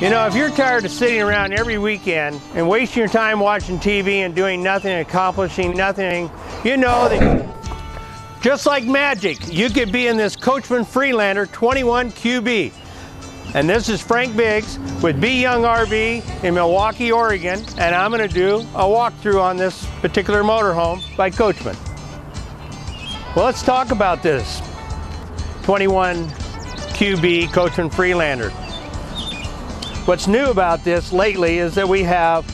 You know, if you're tired of sitting around every weekend and wasting your time watching TV and doing nothing, accomplishing nothing, you know that just like magic, you could be in this Coachman Freelander 21 QB. And this is Frank Biggs with Be Young RV in Milwaukie, Oregon, and I'm going to do a walkthrough on this particular motorhome by Coachman. Well, let's talk about this 21 QB Coachman Freelander. What's new about this lately is that we have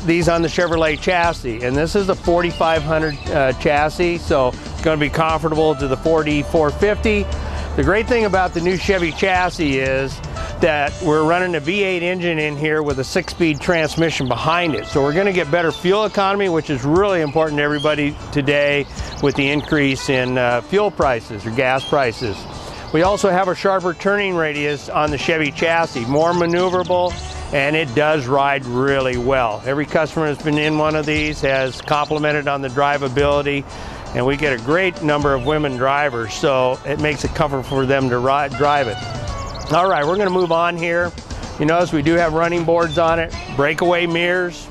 these on the Chevrolet chassis, and this is a 4500 chassis, so it's going to be comparable to the 450. The great thing about the new Chevy chassis is that we're running a V8 engine in here with a 6-speed transmission behind it, so we're going to get better fuel economy, which is really important to everybody today with the increase in fuel prices or gas prices. We also have a sharper turning radius on the Chevy chassis, more maneuverable, and it does ride really well. Every customer that's been in one of these has complimented on the drivability, and we get a great number of women drivers, so it makes it comfortable for them to drive it. All right, we're going to move on here. You notice we do have running boards on it, breakaway mirrors.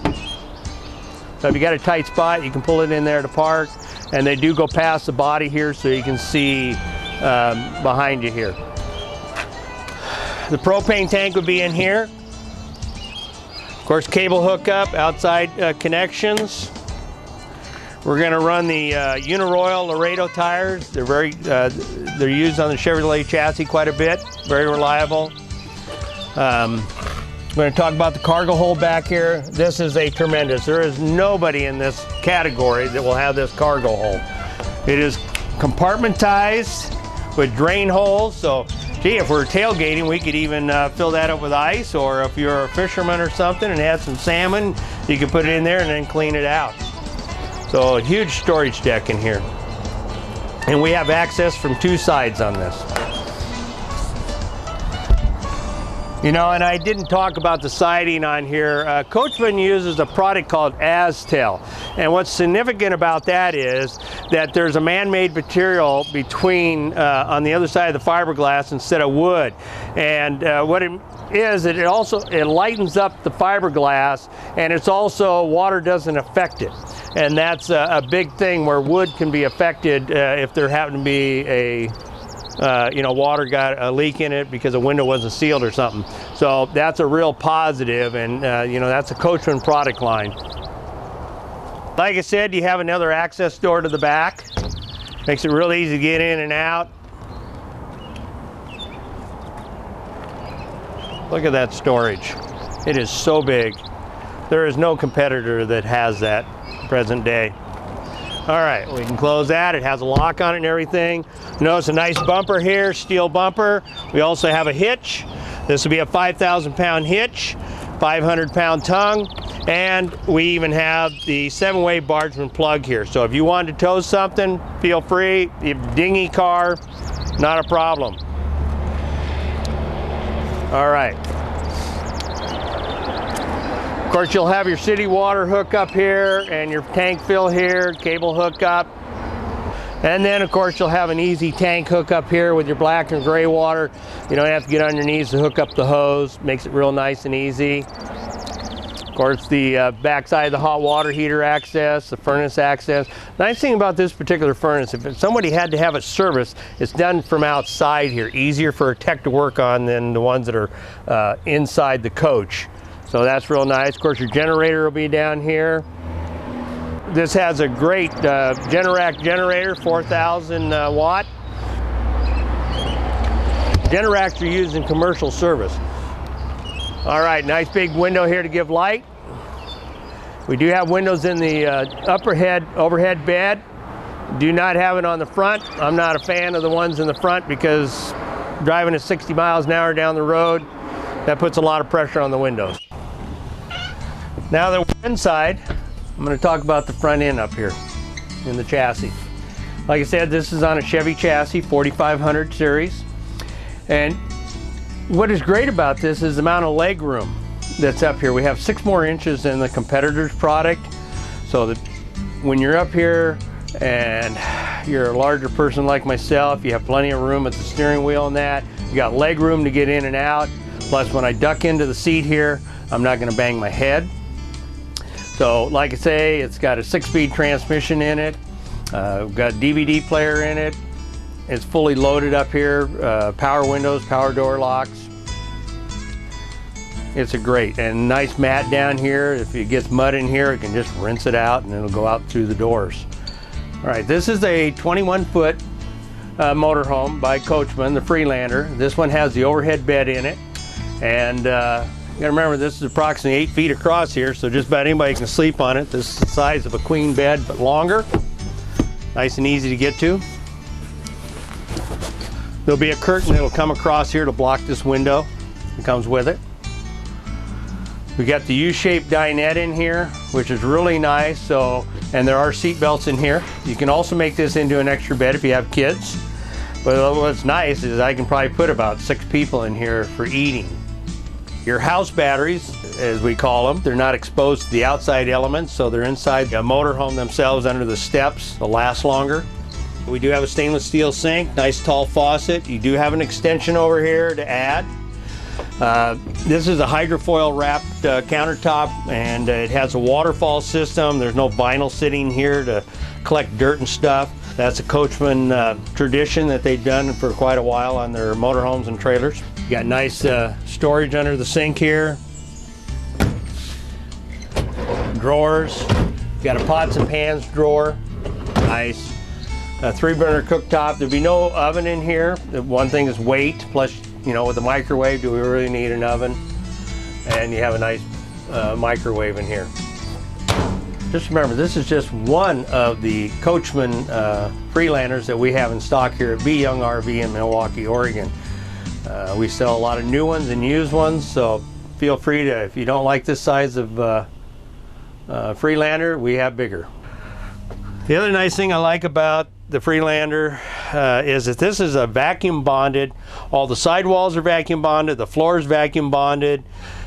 So if you got a tight spot, you can pull it in there to park, and they do go past the body here so you can see behind you here. The propane tank would be in here. Of course, cable hookup, outside connections. We're going to run the Uniroyal Laredo tires. They're they're used on the Chevrolet chassis quite a bit. Very reliable. We're going to talk about the cargo hold back here. This is a tremendous. There is nobody in this category that will have this cargo hold. It is compartmentized with drain holes, so gee, if we're tailgating, we could even fill that up with ice, or if you're a fisherman or something and have some salmon, you can put it in there and then clean it out. So a huge storage deck in here. And we have access from two sides on this. You know, and I didn't talk about the siding on here. Coachman uses a product called Aztel. And what's significant about that is that there's a man-made material between, on the other side of the fiberglass instead of wood. And what it is, it lightens up the fiberglass, and it's also, water doesn't affect it. And that's a big thing where wood can be affected if there happened to be a water got a leak in it because a window wasn't sealed or something. So that's a real positive, and that's a Coachman product line. Like I said, you have another access door to the back. Makes it real easy to get in and out. Look at that storage. It is so big. There is no competitor that has that present day. All right, we can close that. It has a lock on it and everything. Notice a nice bumper here, steel bumper. We also have a hitch. This will be a 5,000-pound hitch, 500-pound tongue, and we even have the 7-way Bargeman plug here. So if you want to tow something, feel free. If dinghy car, not a problem. All right. Of course, you'll have your city water hookup here and your tank fill here, cable hookup. And then, of course, you'll have an easy tank hookup here with your black and gray water. You don't have to get on your knees to hook up the hose. Makes it real nice and easy. Of course, the backside of the hot water heater access, the furnace access. Nice thing about this particular furnace, if somebody had to have it serviced, it's done from outside here. Easier for a tech to work on than the ones that are inside the coach. So that's real nice. Of course, your generator will be down here. This has a great Generac generator, 4,000 watt. Generacs are used in commercial service. All right, nice big window here to give light. We do have windows in the overhead bed. Do not have it on the front. I'm not a fan of the ones in the front because driving at 60 miles an hour down the road, that puts a lot of pressure on the windows. Now that we're inside, I'm going to talk about the front end up here in the chassis. Like I said, this is on a Chevy chassis, 4500 series. And what is great about this is the amount of leg room that's up here. We have 6 more inches than the competitor's product. So that when you're up here and you're a larger person like myself, you have plenty of room at the steering wheel and that. You got leg room to get in and out. Plus, when I duck into the seat here, I'm not going to bang my head. So, like I say, it's got a 6-speed transmission in it. We've got a DVD player in it. It's fully loaded up here. Power windows, power door locks. It's a great and nice mat down here. If it gets mud in here, it can just rinse it out and it'll go out through the doors. All right, this is a 21-foot motorhome by Coachman, the Freelander. This one has the overhead bed in it, and you gotta remember this is approximately 8 feet across here, so just about anybody can sleep on it. This is the size of a queen bed, but longer. Nice and easy to get to. There'll be a curtain that'll come across here to block this window. It comes with it. We got the U-shaped dinette in here, which is really nice. So, and there are seat belts in here. You can also make this into an extra bed if you have kids. But what's nice is I can probably put about 6 people in here for eating. Your house batteries, as we call them, they're not exposed to the outside elements, so they're inside the motorhome themselves under the steps. They'll last longer. We do have a stainless steel sink, nice tall faucet. You do have an extension over here to add. This is a hydrofoil wrapped countertop, and it has a waterfall system. There's no vinyl sitting here to collect dirt and stuff. That's a Coachman tradition that they've done for quite a while on their motorhomes and trailers. You got nice storage under the sink here. Drawers. You got a pots and pans drawer. Nice. A 3-burner cooktop. There'll be no oven in here. The one thing is weight, plus, you know, with the microwave, do we really need an oven? And you have a nice microwave in here. Just remember, this is just one of the Coachman Freelanders that we have in stock here at B. Young RV in Milwaukie, Oregon. We sell a lot of new ones and used ones, so feel free to, if you don't like this size of Freelander, we have bigger. The other nice thing I like about the Freelander is that this is a vacuum bonded. All the sidewalls are vacuum bonded, the floor is vacuum bonded,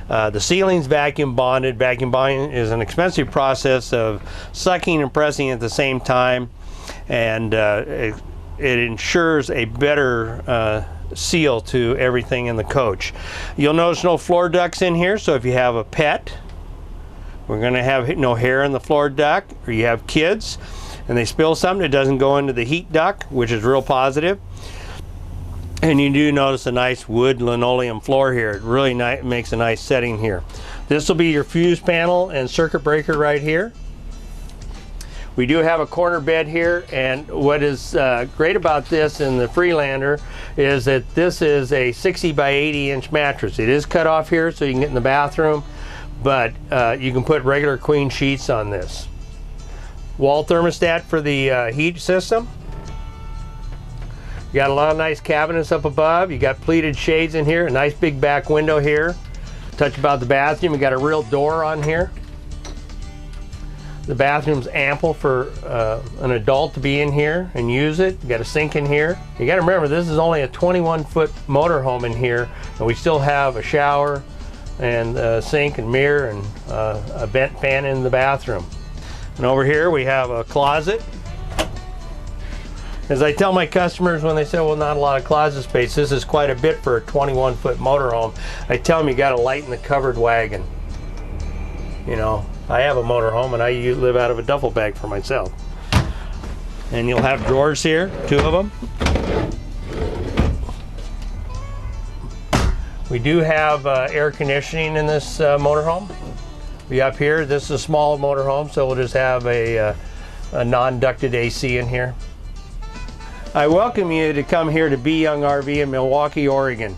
the ceiling's vacuum bonded. Vacuum bonding is an expensive process of sucking and pressing at the same time, and it ensures a better seal to everything in the coach. You'll notice no floor ducts in here, so if you have a pet, we're going to have no hair in the floor duct, or you have kids and they spill something, it doesn't go into the heat duct, which is real positive. And you do notice a nice wood linoleum floor here. It really makes a nice setting here. This will be your fuse panel and circuit breaker right here. We do have a corner bed here, and what is great about this in the Freelander is that this is a 60 by 80 inch mattress. It is cut off here so you can get in the bathroom, but you can put regular queen sheets on this. Wall thermostat for the heat system. You got a lot of nice cabinets up above. You got pleated shades in here, a nice big back window here. Touch about the bathroom, you got a real door on here. The bathroom's ample for an adult to be in here and use it. You got a sink in here. You got to remember, this is only a 21-foot motorhome in here, and we still have a shower and a sink and mirror and a vent fan in the bathroom. And over here we have a closet. As I tell my customers when they say, well, not a lot of closet space, this is quite a bit for a 21-foot motorhome. I tell them you got to lighten the covered wagon. You know, I have a motorhome and I live out of a duffel bag for myself. And you'll have drawers here, 2 of them. We do have air conditioning in this motorhome. Be up here. This is a small motorhome, so we'll just have a non-ducted AC in here. I welcome you to come here to B. Young RV in Milwaukie, Oregon.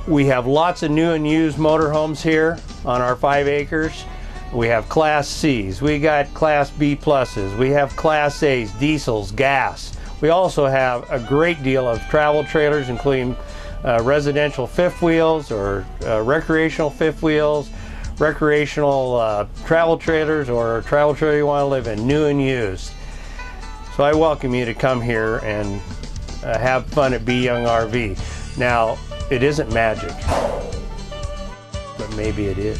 We have lots of new and used motorhomes here on our 5 acres. We have Class C's, we got Class B pluses, we have Class A's, diesels, gas. We also have a great deal of travel trailers, including residential fifth wheels or recreational fifth wheels, recreational travel trailers, or a travel trailer you want to live in, new and used. So I welcome you to come here and have fun at B. Young RV. Now, it isn't magic, but maybe it is.